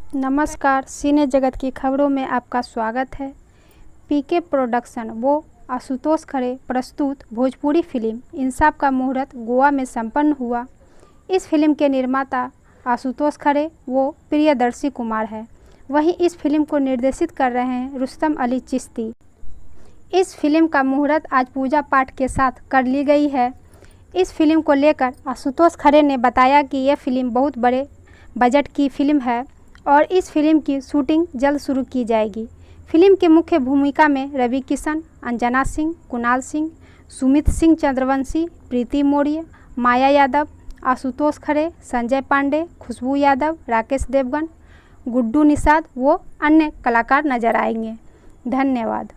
नमस्कार, सिने जगत की खबरों में आपका स्वागत है। पीके प्रोडक्शन वो आशुतोष खरे प्रस्तुत भोजपुरी फिल्म इंसाफ का मुहूर्त गोवा में संपन्न हुआ। इस फिल्म के निर्माता आशुतोष खरे वो प्रियदर्शी कुमार है। वहीं इस फिल्म को निर्देशित कर रहे हैं रुस्तम अली चिश्ती। इस फिल्म का मुहूर्त आज पूजा पाठ के साथ कर ली गई है। इस फिल्म को लेकर आशुतोष खरे ने बताया कि यह फिल्म बहुत बड़े बजट की फिल्म है और इस फिल्म की शूटिंग जल्द शुरू की जाएगी। फिल्म की मुख्य भूमिका में रवि किशन, अंजना सिंह, कुणाल सिंह, सुमित सिंह चंद्रवंशी, प्रीति मौर्य, माया यादव, आशुतोष खरे, संजय पांडे, खुशबू यादव, राकेश देवगन, गुड्डू निषाद व अन्य कलाकार नजर आएंगे। धन्यवाद।